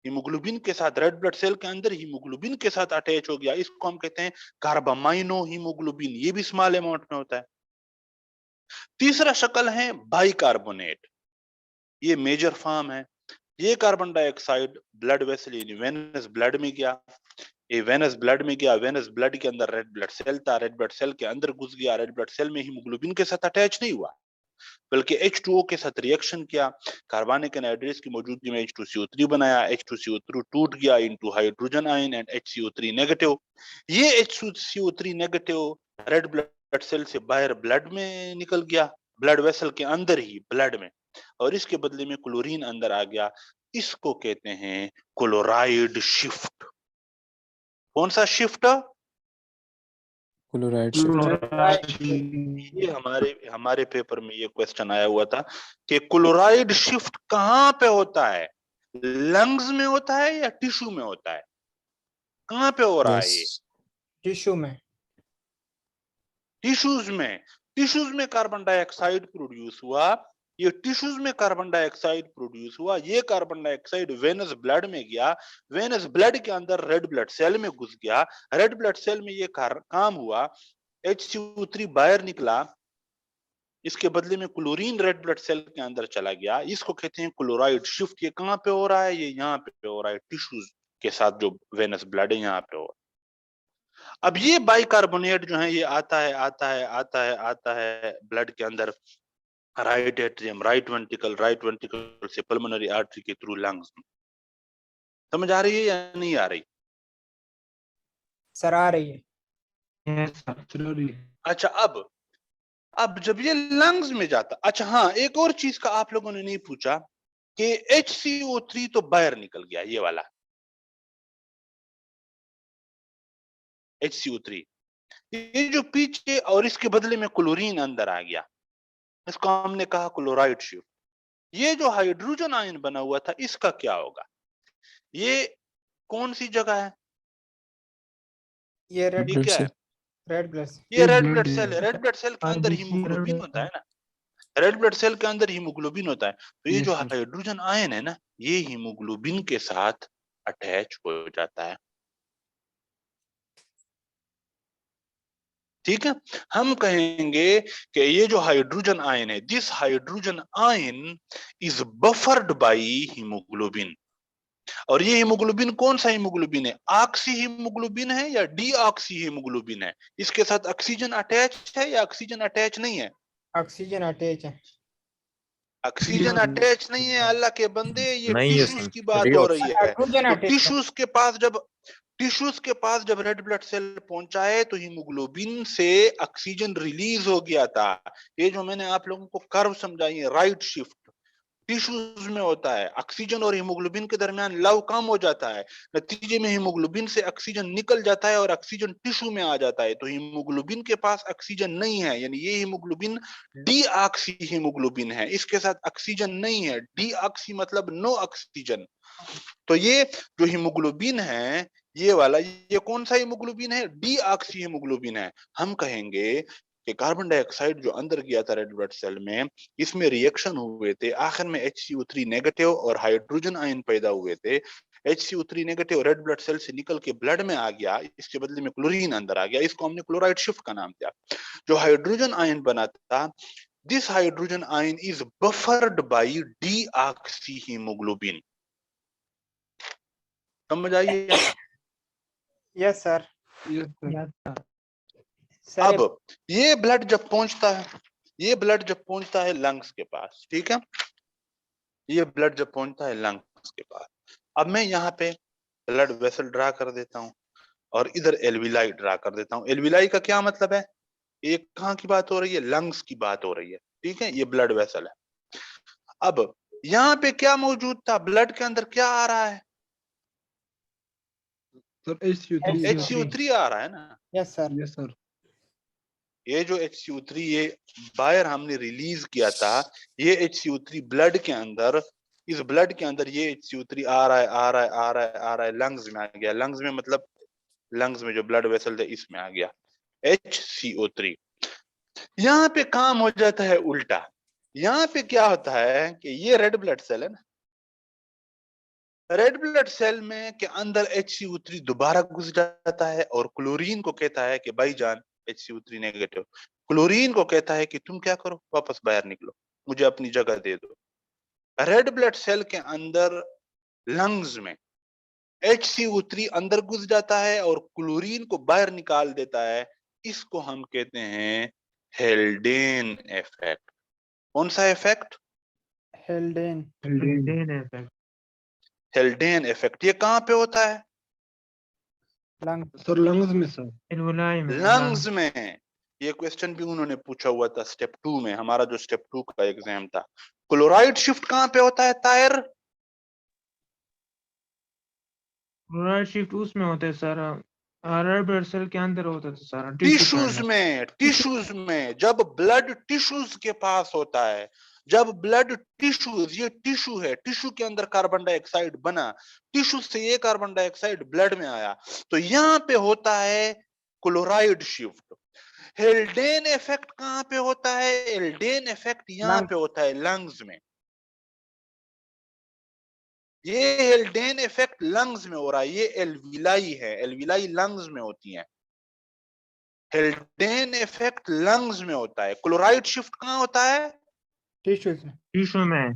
हीमोग्लोबिन के साथ, रेड ब्लड सेल के अंदर हीमोग्लोबिन के साथ अटैच हो गया, इसको हम कहते हैं कार्बामाइनो हीमोग्लोबिन, ये भी स्मॉल अमाउंट में होता है। तीसरा शक्ल है बाइकार्बोनेट, ये मेजर फॉर्म है। ये कार्बन डाइऑक्साइड ब्लड वेसल यानी वेनस ब्लड में गया, ये वेनस ब्लड में गया, वेनस ब्लड के अंदर रेड ब्लड सेल था, रेड ब्लड सेल के अंदर घुस गया, रेड ब्लड सेल में हीमोग्लोबिन के साथ अटैच नहीं हुआ बल्कि H2O के साथ रिएक्शन किया, कार्बनिक एनहाइड्रेस की मौजूदगी में H2CO3 बनाया, H2CO3 टूट गया into hydrogen ion and HCO3 negative. ये HCO3 negative red blood cell से बाहर ब्लड में निकल गया, ब्लड वेसल के अंदर ही ब्लड में, और इसके बदले में क्लोरीन अंदर आ गया, इसको कहते हैं क्लोराइड शिफ्ट। कौन सा शिफ्ट? Chloride shift. ये हमारे पेपर में ये क्वेश्चन आया हुआ था कि क्लोराइड शिफ्ट कहां पे होता है, लंग्स में होता है या टिश्यू में होता है, कहां पे हो रहा है ये? टिश्यू में। टिश्यूज में कार्बन डाइऑक्साइड प्रोड्यूस हुआ, ये टिश्यूज में कार्बन डाइऑक्साइड प्रोड्यूस हुआ, ये कार्बन डाइऑक्साइड वेनस ब्लड में गया, वेनस ब्लड के अंदर रेड ब्लड सेल में घुस गया, रेड ब्लड सेल में ये काम हुआ, HCO3 बाहर निकला, इसके बदले में क्लोरीन रेड ब्लड सेल के अंदर चला गया, इसको कहते हैं क्लोराइड शिफ्ट। ये कहां पे हो रहा है? ये यहाँ पे हो रहा है, टिश्यूज के साथ जो वेनस ब्लड है यहाँ पे हो रहा है। अब ये बाइकार्बोनेट जो है ये आता है आता है आता है आता है ब्लड के अंदर, राइट एट्रियम, राइट वेंट्रिकल से पल्मोनरी आर्टरी के थ्रू लंग्स में। समझ आ रही है या नहीं आ रही? सर आ रही है। अच्छा, अब जब ये लंग्स में जाता, अच्छा हाँ, एक और चीज का आप लोगों ने नहीं पूछा कि HCO3 तो बाहर निकल गया, ये वाला HCO3, ये जो पीछे, और इसके बदले में क्लोरीन अंदर आ गया, इसको हमने कहा क्लोराइड शिफ्ट। ये जो हाइड्रोजन आयन बना हुआ था इसका क्या होगा? ये कौन सी जगह है? ये रेड ये क्या है? ब्लड ये रेड ब्लड सेल है। रेड ब्लड सेल के अंदर हीमोग्लोबिन होता है ना, रेड ब्लड सेल के अंदर हीमोग्लोबिन होता है, तो ये जो हाइड्रोजन आयन है ना, ये हीमोग्लोबिन के साथ अटैच हो जाता है। ठीक है, हम कहेंगे कि ये जो हाइड्रोजन आयन है, this hydrogen ion is buffered by haemoglobin. और ये हीमोग्लोबिन कौन सा हीमोग्लोबिन है? ऑक्सी हीमोग्लोबिन है या डीऑक्सी हीमोग्लोबिन है? इसके साथ ऑक्सीजन अटैच है या ऑक्सीजन अटैच नहीं है? ऑक्सीजन अटैच है। ऑक्सीजन अटैच नहीं है अल्लाह के बंदे, ये नहीं है टिश्यूज सर, की बात हो रही है। हाइड्रोजन तो अटैच है। टिश्यूज के पास जब रेड ब्लड सेल पहुंचा है तो हीमोग्लोबिन से ऑक्सीजन रिलीज हो गया था। ये जो मैंने आप लोगों को कर्व समझाई है, राइट शिफ्ट टिश्यूज में होता है, ऑक्सीजन और हीमोग्लोबिन के दरमियान लव कम हो जाता है, नतीजे में हीमोग्लोबिन से ऑक्सीजन निकल जाता है और ऑक्सीजन टिश्यू में आ जाता है। तो हीमोग्लोबिन के पास ऑक्सीजन नहीं है, यानी ये हीमोग्लोबिन डीऑक्सी हीमोग्लोबिन है, इसके साथ ऑक्सीजन नहीं है। डीऑक्सी मतलब नो ऑक्सीजन। तो ये जो हीमोग्लोबिन है ये वाला, ये कौन सा हीमोग्लोबिन है? डीऑक्सी हीमोग्लोबिन है। हम कहेंगे कि कार्बन डाइऑक्साइड जो अंदर गया था रेड ब्लड सेल में, इसमें रिएक्शन हुए थे, आखिर में HCO3 नेगेटिव और हाइड्रोजन आयन पैदा हुए थे। HCO3 negative red blood cell से निकल के ब्लड में आ गया, इसके बदले में क्लोरीन अंदर आ गया, इसको हमने क्लोराइड शिफ्ट का नाम दिया। जो हाइड्रोजन आयन बना था, this hydrogen ion is buffered by deoxy haemoglobin. समझ आई? Yes sir. अब ये ब्लड जब पहुंचता है, ये ब्लड जब पहुंचता है लंग्स के पास, ठीक है, ये ब्लड जब पहुंचता है लंग्स के पास, अब मैं यहाँ पे ब्लड वेसल ड्रा कर देता हूं और इधर एल्विलाई ड्रा कर देता हूं। एल्विलाई का क्या मतलब है? ये कहां की बात हो रही है? लंग्स की बात हो रही है, ठीक है। ये ब्लड वेसल है। अब यहाँ पे क्या मौजूद था? ब्लड के अंदर क्या आ रहा है? सर HCO3 HCO3 आ रहा है ना। Yes sir. Yes sir. ये जो HCO3 ये बाहर हमने रिलीज किया था, ये HCO3 ब्लड के अंदर, इस ब्लड के अंदर ये HCO3 आ रहा है, आ रहा है, आ रहा है, आ रहा है, लंग्स में आ गया। लंग्स में मतलब लंग्स में जो ब्लड वेसल है इसमें आ गया HCO3। यहाँ पे काम हो जाता है उल्टा। यहाँ पे क्या होता है कि ये रेड ब्लड सेल है ना, रेड ब्लड सेल में के अंदर HCO3 दोबारा घुस जाता है और क्लोरीन को कहता है कि भाईजान HCO3 नेगेटिव, क्लोरीन को कहता है कि तुम क्या करो, वापस बाहर निकलो, मुझे अपनी जगह दे दो। रेड ब्लड सेल के अंदर लंग्स में HCO3 अंदर घुस जाता है और क्लोरीन को बाहर निकाल देता है। इसको हम कहते हैं हेल्डेन इफेक्ट। कौन सा इफेक्ट? हेल्डेन। हेल्डेन इफेक्ट। हेल्डेन इफेक्ट। ये कहां पे होता है? लंग। सर लंग्स में सर। एल्विलाई में। लंग्स में। ये क्वेश्चन भी उन्होंने पूछा हुआ था स्टेप 2 में, हमारा जो स्टेप 2 का एग्जाम था। क्लोराइड शिफ्ट कहां पे होता है तायर? क्लोराइड शिफ्ट उसमें होते हैं सर, रेड ब्लड सेल के अंदर होता था सर, टिश्यूज में। टिश्यूज में जब ब्लड टिश्यूज के पास होता है, जब ब्लड टिश्यूज, ये टिश्यू है, टिश्यू के अंदर कार्बन डाइऑक्साइड बना, टिश्यू से ये कार्बन डाइऑक्साइड ब्लड में आया, तो यहां पे होता है क्लोराइड शिफ्ट। हेल्डेन इफेक्ट कहां पे होता है? हेल्डेन इफेक्ट यहां पे होता है लंग्स में। ये हेल्डेन इफेक्ट लंग्स में हो रहा है। ये एल्विलाई है, एल्विलाई लंग्स में होती है। हेल्डेन इफेक्ट लंग्स में होता है। क्लोराइड शिफ्ट कहां होता है? टिश्यूज में। टिश्यू में।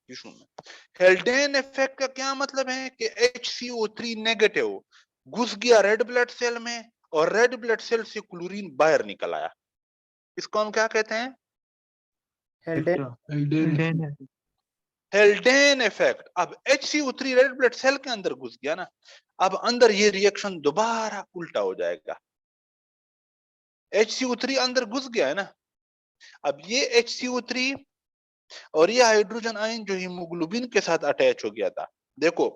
टिश्यू में। हेल्डेन इफेक्ट का क्या मतलब है कि HCO3 नेगेटिव घुस गया रेड ब्लड सेल में और रेड ब्लड सेल से क्लोरीन बाहर निकल आया। इसको हम क्या कहते हैं? हेल्डेन। हेल्डेन। हेल्डेन इफेक्ट। अब HCO3 रेड ब्लड सेल के अंदर घुस गया ना, अब अंदर ये रिएक्शन दोबारा उल्टा हो जाएगा। HCO3 अंदर घुस गया है ना, अब ये HCO3 और ये हाइड्रोजन आयन जो हीमोग्लोबिन के साथ अटैच हो गया था। देखो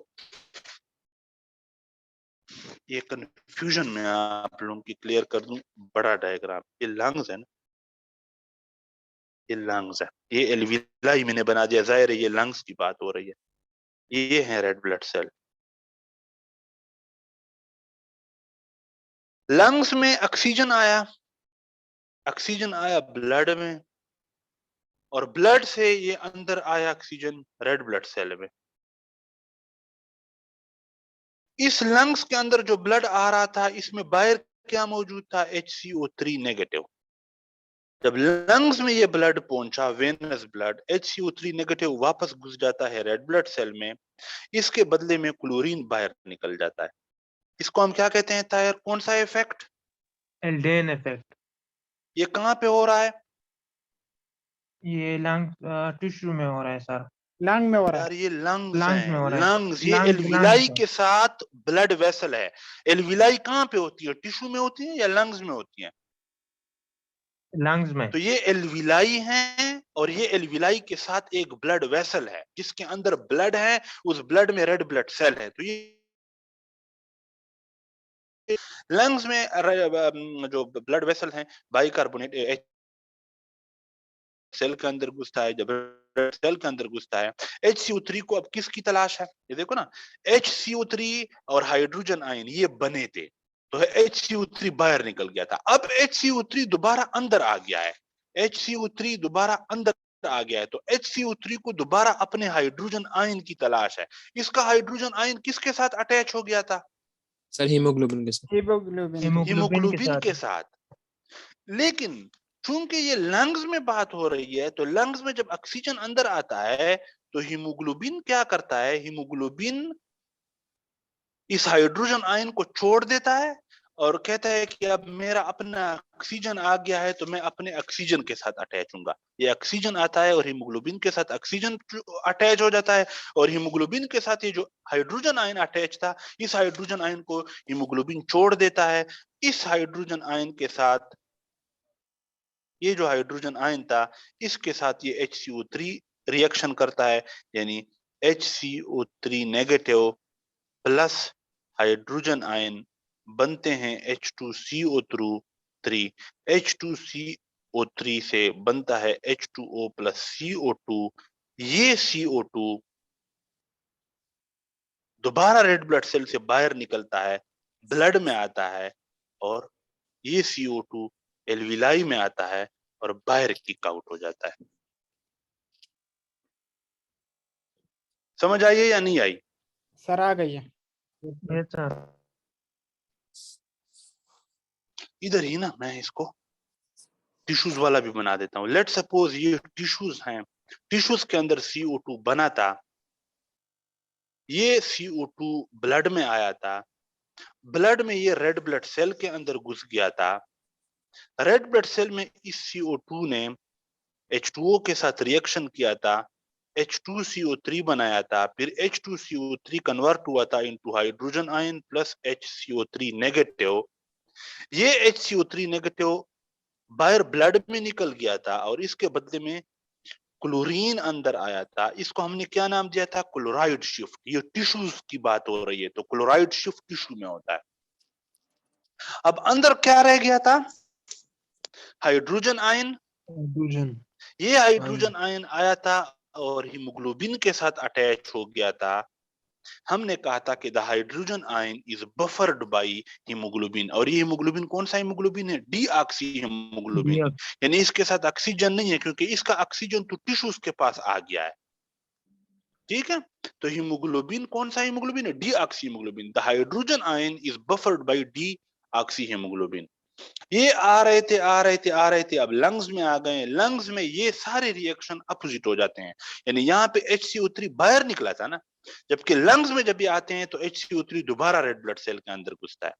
ये कंफ्यूजन में आप लोगों की क्लियर कर दूं, बड़ा डायग्राम। ये लंग्स है ना, ये लंग्स है, ये एल्विलाई मैंने बना दिया, जाहिर है ये लंग्स की बात हो रही है। ये है रेड ब्लड सेल। लंग्स में ऑक्सीजन आया, ऑक्सीजन आया ब्लड में और ब्लड से ये अंदर आया ऑक्सीजन रेड ब्लड सेल में। इस लंग्स के अंदर जो ब्लड आ रहा था, इसमें बाहर क्या मौजूद था? HCO3 negative. जब लंग्स में ये ब्लड पहुंचा, वेनस ब्लड, HCO3 नेगेटिव वापस घुस जाता है रेड ब्लड सेल में, इसके बदले में क्लोरीन बाहर निकल जाता है। इसको हम क्या कहते हैं तायर? कौन सा इफेक्ट? हेल्डेन इफेक्ट। ये कहां पे हो रहा है? ये लंग टिश्यू में हो रहा है सर। लंग में हो रहा यार है। ये लंग्स लंग्स में हो हैं, रहा है। लंग्स। ये लंग्स एल्विलाई है। के साथ ब्लड वेसल है। एल्विलाई कहां पे होती है? टिश्यू में होती है या लंग्स में होती है? लंग्स में। तो ये एल्विलाई हैं और ये एल्विलाई के साथ एक ब्लड वेसल है जिसके अंदर ब्लड है, उस ब्लड में रेड ब्लड सेल है। तो ये लंग्स में जो ब्लड वेसल हैं, बाइकार्बोनेट सेल के अंदर घुसता है। जब सेल के अंदर घुसता है, HCO3 को अब किसकी तलाश है? ये देखो ना, HCO3 और हाइड्रोजन आयन ये बने थे, तो HCO3 बाहर निकल गया था। अब HCO3 दोबारा अंदर आ गया है, HCO3 दोबारा अंदर आ गया है, तो HCO3 को दोबारा अपने हाइड्रोजन आयन की तलाश है। इसका हाइड्रोजन आयन किसके साथ अटैच हो गया था? सर हीमोग्लोबिन के साथ। हीमोग्लोबिन। हीमोग्लोबिन के साथ। लेकिन चूंकि ये लंग्स में बात हो रही है, तो लंग्स में जब ऑक्सीजन अंदर आता है तो हीमोग्लोबिन क्या करता है? हीमोग्लोबिन इस हाइड्रोजन आयन को छोड़ देता है और कहता है कि अब मेरा अपना ऑक्सीजन आ गया है तो मैं अपने ऑक्सीजन के साथ अटैच हूंगा। ये ऑक्सीजन आता है और हीमोग्लोबिन के साथ ऑक्सीजन अटैच हो जाता है, और हीमोग्लोबिन के साथ ये जो हाइड्रोजन आयन अटैच था, इस हाइड्रोजन आयन को हीमोग्लोबिन छोड़ देता है। इस हाइड्रोजन आयन के साथ, ये जो हाइड्रोजन आयन था, इसके साथ ये HCO3 रिएक्शन करता है, यानी HCO3 negative plus hydrogen ion बनते हैं H2CO3। H2CO3 से बनता है H2O प्लस CO2। ये CO2 दोबारा रेड ब्लड सेल से बाहर निकलता है, ब्लड में आता है, और ये CO2 एल्विलाई में आता है और बाहर किक आउट हो जाता है। समझ आई है या नहीं आई? सर आ गई है। Yes sir. इधर ही ना मैं इसको टिश्यूज वाला भी बना देता हूं। लेट सपोज ये टिश्यूज हैं, टिश्यूज के अंदर CO2 बना था, ये CO2 ब्लड में आया था, ब्लड में ये रेड ब्लड सेल के अंदर घुस गया था। रेड ब्लड सेल में इस CO2 ने H2O के साथ रिएक्शन किया था, H2CO3 बनाया था, फिर H2CO3 कन्वर्ट हुआ था into hydrogen ion plus HCO3 negative. ये HCO3 नेगेटिव बाहर ब्लड में निकल गया था और इसके बदले में क्लोरीन अंदर आया था। इसको हमने क्या नाम दिया था? Chloride shift. ये टिश्यूज की बात हो रही है तो क्लोराइड शिफ्ट टिश्यू में होता है। अब अंदर क्या रह गया था? Hydrogen ion. हाइड्रोजन ये हाइड्रोजन आयन आया था और हीमोग्लोबिन के साथ अटैच हो गया था। हमने कहा था कि the hydrogen ion is buffered by haemoglobin, और ये हीमोग्लोबिन कौन सा हीमोग्लोबिन है? डीऑक्सी हीमोग्लोबिन, यानी इसके साथ ऑक्सीजन नहीं है क्योंकि इसका ऑक्सीजन तो टिश्यूज के पास आ गया है। ठीक है, तो हीमोग्लोबिन कौन सा हीमोग्लोबिन है? Deoxy haemoglobin. The hydrogen ion is buffered by deoxy haemoglobin. ये आ रहे थे आ रहे थे आ रहे थे, अब लंग्स में आ गए। लंग्स में ये सारे रिएक्शन अपोजिट हो जाते हैं, यानी यहाँ पे HCO3 बाहर निकला था ना, जबकि लंग्स में जब ये आते हैं तो HCO3 दोबारा रेड ब्लड सेल के अंदर घुसता है।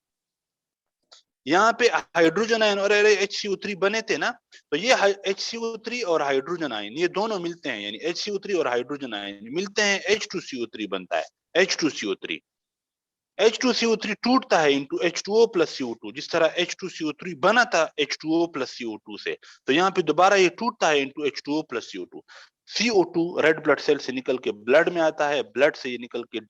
यहाँ पे हाइड्रोजन आयन और HCO3 बने थे ना, तो ये HCO3 और हाइड्रोजन आयन ये दोनों मिलते हैं, यानी HCO3 और हाइड्रोजन आयन मिलते हैं, H2CO3 बनता है। H2CO3 H2CO3 टूटता है इनटू H2O प्लस CO2, जिस तरह H2CO3 बना था H2O प्लस CO2 से, तो यहाँ पे दोबारा ये टूटता है into H2O plus CO2। CO2 red blood cell से निकल के ब्लड में आता है, ब्लड से ये निकल के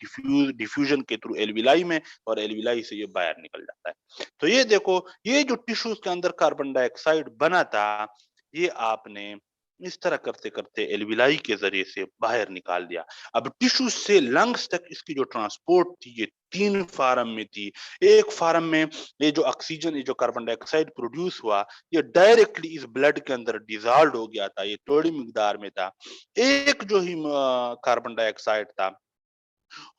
डिफ्यूजन के थ्रू एल्विलाई में, और एल्विलाई से ये बाहर निकल जाता है। तो ये देखो, ये जो टिश्यूज के अंदर कार्बन डाइऑक्साइड बना था, ये आपने इस तरह करते करते एल्विलाई के जरिए से बाहर निकाल दिया। अब टिश्यू से लंग्स तक इसकी जो ट्रांसपोर्ट थी, ये 3 फार्म में थी। एक फार्म में ये जो ऑक्सीजन, ये जो कार्बन डाइऑक्साइड प्रोड्यूस हुआ, ये डायरेक्टली इस ब्लड के अंदर डिजॉल्व हो गया था, ये थोड़ी मिकदार में था। एक जो ही कार्बन डाइऑक्साइड था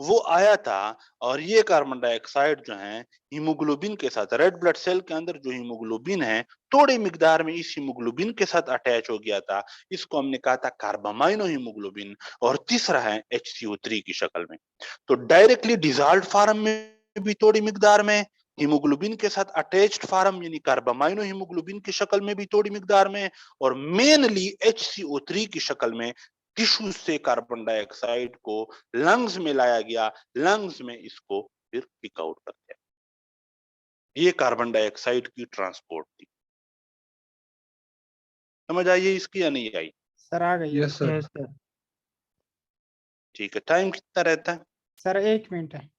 वो आया था, और ये कार्बन डाइऑक्साइड जो है हीमोग्लोबिन के साथ, रेड ब्लड सेल के अंदर जो हीमोग्लोबिन है, थोड़ी मिकदार में इस हीमोग्लोबिन के साथ अटैच हो गया था। इसको हमने कहा था कार्बामाइनो हीमोग्लोबिन, और तीसरा है HCO3 की शक्ल में। तो डायरेक्टली डिजॉल्व्ड फॉर्म में भी थोड़ी मिकदार में, हीमोग्लोबिन के साथ अटैच्ड फॉर्म यानी कार्बामाइनो हीमोग्लोबिन की शक्ल में भी थोड़ी मिकदार में, और मेनली HCO3 की शक्ल में टिश्यू से कार्बन डाइऑक्साइड को लंग्स में लाया गया, लंग्स में इसको फिर पिक आउट कर दिया। ये कार्बन डाइऑक्साइड की ट्रांसपोर्ट थी। समझ आई है इसकी या नहीं आई? सर आ गई है। Yes sir. Yes sir. ठीक है, टाइम कितना रहता है? सर 1 मिनट है।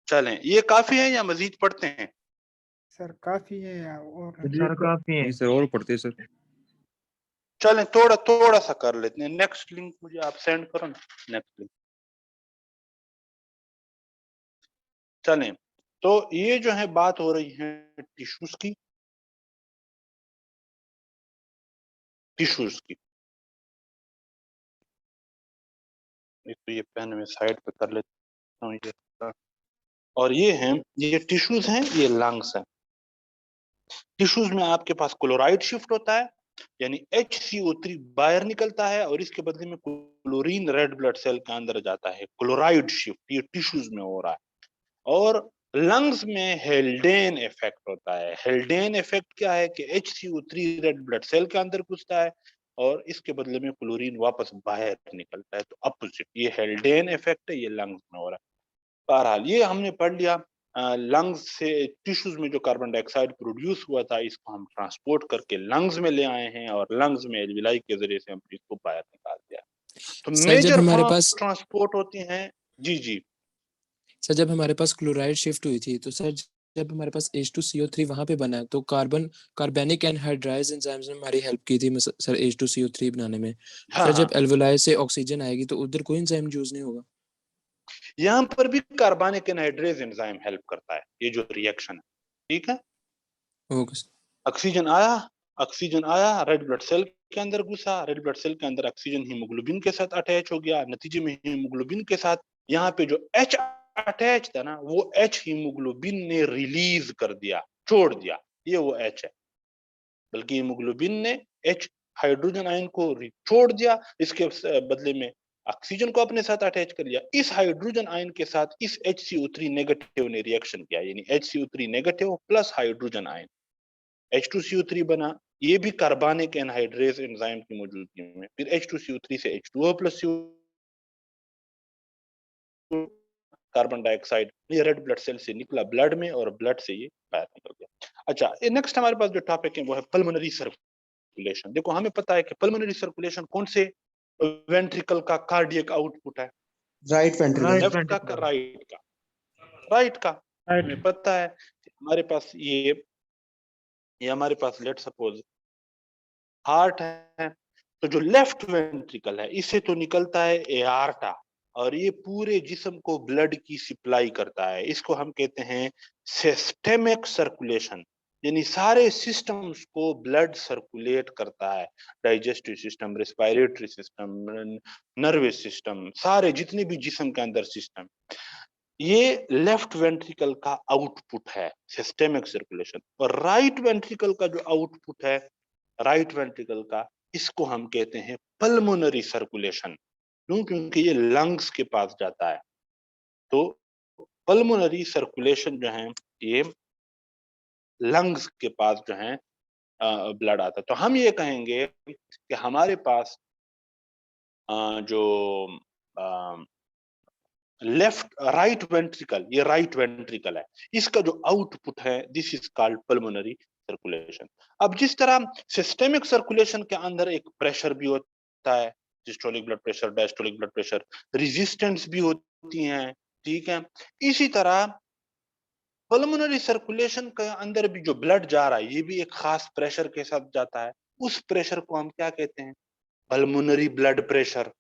चलें, ये काफी है या मजीद पढ़ते हैं? सर काफी है या और? सर काफी है। नहीं सर, और पढ़ते हैं सर। चलें, थोड़ा थोड़ा सा कर लेते हैं। नेक्स्ट लिंक मुझे आप सेंड करो ना, नेक्स्ट लिंक। चलें, तो ये जो है बात हो रही है टिश्यूज की, टिश्यूज की। तो ये पेन में साइड पे कर लेता हूँ ये, और ये हैं, ये टिश्यूज हैं, ये लंग्स हैं। टिश्यूज में आपके पास क्लोराइड शिफ्ट होता है, यानी HCO3 बाहर निकलता है और इसके बदले में क्लोरीन रेड ब्लड सेल के अंदर जाता है। क्लोराइड शिफ्ट ये टिश्यूज में हो रहा है। और लंग्स में हेल्डेन इफेक्ट होता है। हेल्डेन इफेक्ट क्या है कि HCO3 रेड ब्लड सेल के अंदर घुसता है और इसके बदले में क्लोरीन वापस बाहर निकलता है। तो अपोजिट ये हेल्डेन इफेक्ट है, ये लंग्स में हो रहा है। बहरहाल ये हमने पढ़ लिया। लंग्स से टिश्यूज में जो कार्बन डाइऑक्साइड प्रोड्यूस हुआ था इसको हम ट्रांसपोर्ट करके लंग्स में ले आए हैं और लंग्स में एल्विलाई के जरिए से हमने इसको बाहर निकाल दिया। तो सर, जब मेजर हमारे फॉर्म पास ट्रांसपोर्ट होती हैं। जी जी सर जब हमारे पास क्लोराइड शिफ्ट हुई थी तो सर जब हमारे पास H2CO3 वहां पे बना तो कार्बनिक एनहाइड्राइज एंजाइम्स ने हमारी हेल्प की थी सर H2CO3 बनाने में। हाँ सर हाँ, जब एल्वुलाई से ऑक्सीजन आएगी तो उधर कोई एंजाइम यूज नहीं होगा। यहाँ पर भी कार्बनिक एनहाइड्रेज एंजाइम हेल्प करता है, ये जो रिएक्शन है। ठीक है, ओके सर। ऑक्सीजन आया रेड ब्लड सेल के अंदर घुसा, रेड ब्लड सेल के अंदर ऑक्सीजन हीमोग्लोबिन के साथ अटैच हो गया, नतीजे में हीमोग्लोबिन के साथ यहाँ पे जो H अटैच था ना वो H हीमोग्लोबिन ने रिलीज कर दिया, छोड़ दिया, ये वो H है। बल्कि हीमोग्लोबिन ने H हाइड्रोजन आयन को छोड़ दिया, इसके बदले में ऑक्सीजन को अपने साथ अटैच कर लिया। इस हाइड्रोजन आयन के साथ इस HCO3 नेगेटिव ने रिएक्शन किया, यानी HCO3 negative plus hydrogen ion H2CO3 बना। ये भी कार्बनिक एनहाइड्रेज एंजाइम की मौजूदगी में। फिर H2CO3 से H2O प्लस कार्बन डाइऑक्साइड ये रेड ब्लड सेल से निकला ब्लड में और ब्लड से ये बाहर निकल गया। अच्छा, ये नेक्स्ट हमारे पास जो टॉपिक है वो है पल्मोनरी सर्कुलेशन। देखो हमें पता है कि पल्मोनरी सर्कुलेशन कौन से वेंट्रिकल का कार्डियक आउटपुट है? Right ventricle. लेफ्ट का, राइट का? राइट का। राइट। हमें पता है हमारे पास ये हमारे पास लेट सपोज हार्ट है, तो जो लेफ्ट वेंट्रिकल है इससे तो निकलता है एआर्टा और ये पूरे जिस्म को ब्लड की सप्लाई करता है। इसको हम कहते हैं सिस्टेमिक सर्कुलेशन, यानी सारे सिस्टम्स को ब्लड सर्कुलेट करता है। Digestive system, respiratory system, nervous system, सारे जितने भी जिस्म के अंदर सिस्टम, ये लेफ्ट वेंट्रिकल का आउटपुट है सिस्टेमिक सर्कुलेशन। और राइट वेंट्रिकल का जो आउटपुट है राइट वेंट्रिकल का, इसको हम कहते हैं पल्मोनरी सर्कुलेशन। क्यों? क्योंकि ये लंग्स के पास जाता है। तो पल्मोनरी सर्कुलेशन जो है ये लंग्स के पास जो है ब्लड आता है। तो हम ये कहेंगे कि हमारे पास जो लेफ्ट राइट वेंट्रिकल, ये राइट वेंट्रिकल है, इसका जो आउटपुट है this is called pulmonary circulation. अब जिस तरह सिस्टेमिक सर्कुलेशन के अंदर एक प्रेशर भी होता है, systolic blood pressure, diastolic blood pressure, resistance भी होती हैं, ठीक है, इसी तरह पल्मोनरी सर्कुलेशन के अंदर भी जो ब्लड जा रहा है ये भी एक खास प्रेशर के साथ जाता है। उस प्रेशर को हम क्या कहते हैं? Pulmonary blood pressure.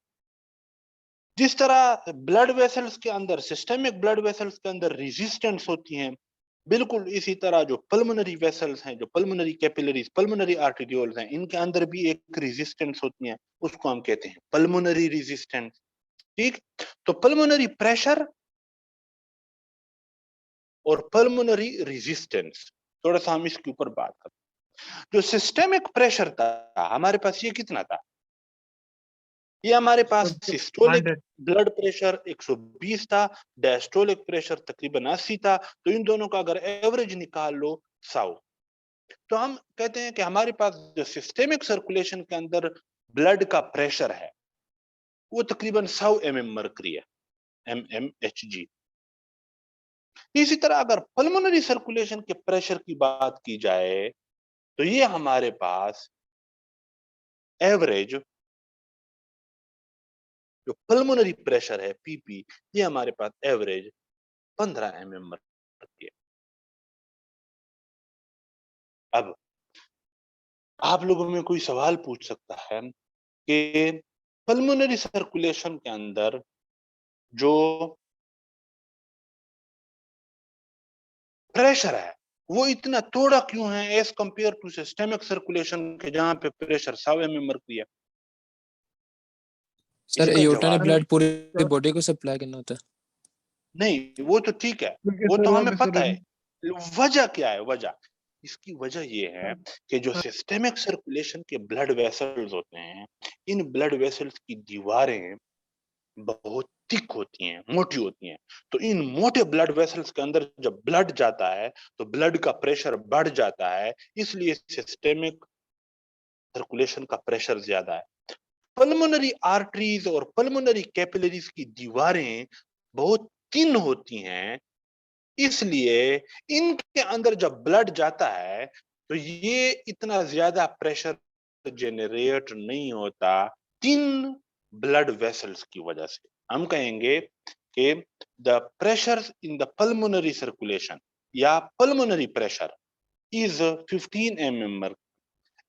जिस तरह ब्लड वेसल्स के अंदर, सिस्टेमिक ब्लड वेसल्स के अंदर रेजिस्टेंस होती हैं, बिल्कुल इसी तरह जो पल्मोनरी वेसल्स हैं, जो पल्मोनरी कैपिलरीज, पल्मोनरी आर्टेरियोल्स हैं, इनके अंदर भी एक रेजिस्टेंस होती है, उसको हम कहते हैं पल्मोनरी रेजिस्टेंस। ठीक, तो पल्मोनरी प्रेशर और पल्मोनरी रेजिस्टेंस, थोड़ा सा हम इसके ऊपर बात करते हैं। जो सिस्टेमिक प्रेशर था हमारे पास ये कितना था? ये हमारे पास सिस्टोलिक 100। ब्लड प्रेशर 120 था, डायस्टोलिक प्रेशर तकरीबन 80 था। तो इन दोनों का अगर एवरेज निकाल लो 100, तो हम कहते हैं कि हमारे पास जो सिस्टेमिक सर्कुलेशन के अंदर ब्लड का प्रेशर है वो तकरीबन 100 mm मर्करी है, mmHg। इसी तरह अगर पल्मोनरी सर्कुलेशन के प्रेशर की बात की जाए तो ये हमारे पास एवरेज जो पल्मोनरी प्रेशर है पीपी, ये हमारे पास एवरेज 15 mm मर्करी है। अब आप लोगों में कोई सवाल पूछ सकता है कि पल्मोनरी सर्कुलेशन के अंदर जो प्रेशर है वो इतना थोड़ा क्यों है as compare to systemic circulation के जहां पे प्रेशर 100 mm मर्करी है? सर इसका एयोर्टा ने जवाब ब्लड पूरे बॉडी को सप्लाई करना होता है। नहीं, वो तो ठीक है, क्योंकि वो तो सर हमें वहाँ पे पता सर है। वजह क्या है? वजह, इसकी वजह ये है कि जो सिस्टेमिक सर्कुलेशन के ब्लड वेसल्स होते हैं, इन ब्लड वेसल्स की दीवारें बहुत थिक होती हैं, मोटी होती हैं। तो इन मोटे ब्लड वेसल्स के अंदर जब ब्लड जाता है तो ब्लड का प्रेशर बढ़ जाता है, इसलिए सिस्टेमिक सर्कुलेशन का प्रेशर ज्यादा है। पल्मोनरी आर्टरीज और पल्मोनरी कैपिलरीज की दीवारें बहुत थिन होती हैं, इसलिए इनके अंदर जब ब्लड जाता है तो ये इतना ज्यादा प्रेशर जेनरेट नहीं होता थिन ब्लड वेसल्स की वजह से। हम कहेंगे कि the pressure in the pulmonary circulation या pulmonary pressure is 15 mmHg.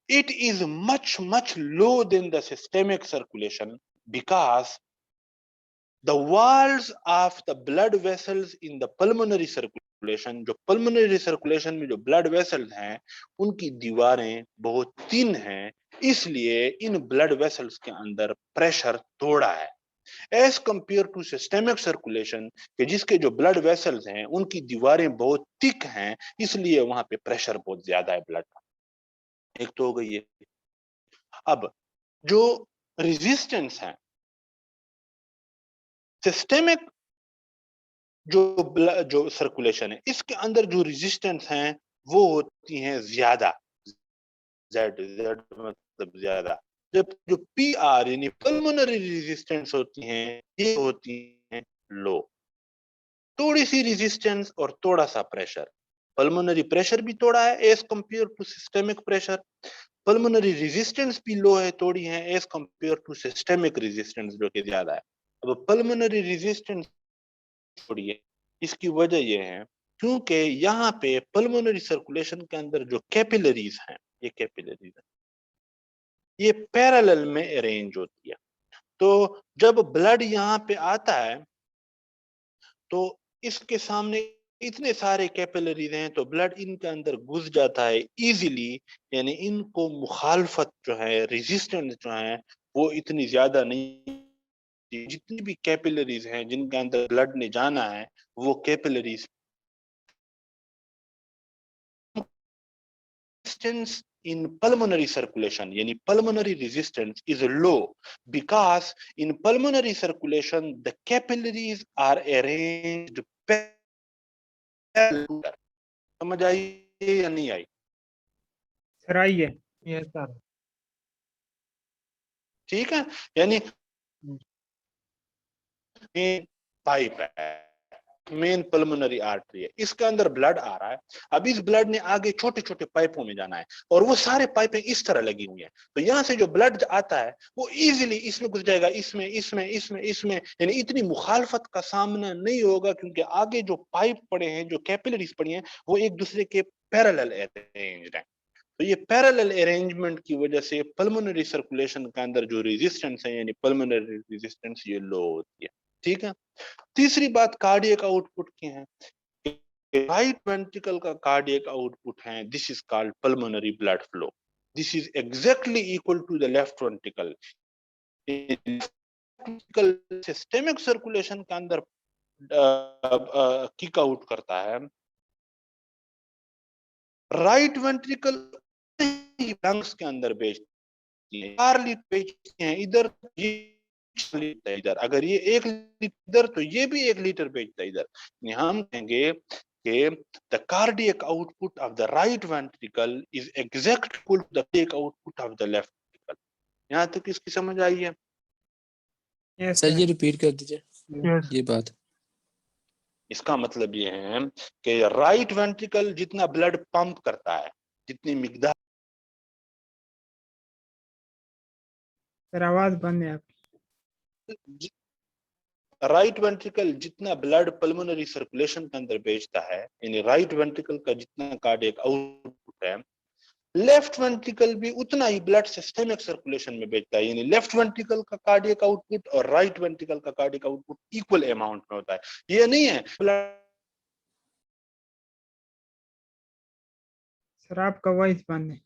It is much low than the systemic circulation because the walls of the blood vessels in the pulmonary circulation, जो pulmonary circulation में जो blood vessels हैं उनकी दीवारें बहुत thin हैं, इसलिए इन blood vessels के अंदर pressure थोड़ा है as compared to systemic circulation कि जिसके जो blood vessels हैं उनकी दीवारें बहुत thick हैं, इसलिए वहां पे pressure बहुत ज्यादा है blood का। एक तो हो गई है। अब जो resistance है, सिस्टेमिक जो सर्कुलेशन है इसके अंदर जो रेजिस्टेंस हैं वो होती हैं ज्यादा, जेड मतलब ज्यादा, जब जो पी आर यानी पल्मोनरी रेजिस्टेंस होती हैं ये होती हैं लो। थोड़ी सी रेजिस्टेंस और थोड़ा सा प्रेशर, पल्मोनरी प्रेशर भी थोड़ा है as compare to systemic pressure, pulmonary resistance भी लो है, थोड़ी है as compare to systemic resistance जो कि ज्यादा है। अब पल्मोनरी रेजिस्टेंस थोड़ी है, इसकी वजह यह है क्योंकि यहाँ पे पल्मोनरी सर्कुलेशन के अंदर जो कैपिलरीज हैं, ये कैपिलरीज हैं, ये पैरेलल में अरेंज होती है। तो जब ब्लड यहाँ पे आता है तो इसके सामने इतने सारे कैपिलरीज हैं तो ब्लड इनके अंदर घुस जाता है इजीली, यानी इनको मुखालफत जो है, रेजिस्टेंस जो है वो इतनी ज्यादा नहीं। जितनी भी कैपिलरीज हैं जिनके अंदर ब्लड ने जाना है वो capillaries resistance in pulmonary circulation yani pulmonary resistance is low because in pulmonary circulation the capillaries are arranged parallel। समझ आई या नहीं आई? सर आई है। Yes sir. ठीक है, यानी पाइप है, मेन पल्मोनरी आर्टरी है, इसके अंदर ब्लड आ रहा है। अब इस ब्लड ने आगे छोटे छोटे पाइपों में जाना है और वो सारे पाइपें इस तरह लगी हुई हैं, तो यहाँ से जो ब्लड आता है वो इजीली इसमें घुस जाएगा, इसमें इसमें इसमें इसमें, यानी इतनी मुखालफत का सामना नहीं होगा क्योंकि आगे जो पाइप पड़े हैं, जो कैपिलरीज पड़ी हैं वो एक दूसरे के पैरेलल अरेंज्ड हैं। तो ये पैरेलल अरेंजमेंट की वजह से पल्मोनरी सर्कुलेशन के अंदर जो रेजिस्टेंस है यानी पल्मोनरी रेजिस्टेंस ये लो होती है। ठीक है, तीसरी बात कार्डियक आउटपुट की है। राइट वेंट्रिकल का कार्डियक आउटपुट है, this is called pulmonary blood flow, this is exactly equal to the left ventricle. Systemic circulation के अंदर किक आउट करता है, राइट वेंट्रिकल लंग्स के अंदर भेजती है, 4 लीटर भेजती हैं इधर, ये लीटर इधर, अगर ये 1 लीटर तो ये भी 1 लीटर भेजता है इधर। हम कहेंगे कि the cardiac output of the right ventricle is exact equal to the cardiac output of the left ventricle. यहाँ तक इसकी समझ आई है? Yes sir sir. ये रिपीट कर दीजिए यस ये बात। इसका मतलब ये है कि राइट वेंट्रिकल जितना ब्लड पंप करता है, जितनी मिकदार, सर आवाज बंद है आपकी। राइट वेंट्रिकल जितना ब्लड पल्मोनरी सर्कुलेशन के अंदर भेजता है, यानी राइट वेंट्रिकल का जितना कार्डियक आउटपुट है, लेफ्ट वेंट्रिकल भी उतना ही ब्लड सिस्टेमिक सर्कुलेशन में भेजता है, यानी लेफ्ट वेंट्रिकल का कार्डियक आउटपुट और राइट वेंट्रिकल का कार्डियक आउटपुट इक्वल अमाउंट में होता है। ये नहीं है सर आपका वॉइस बंद है।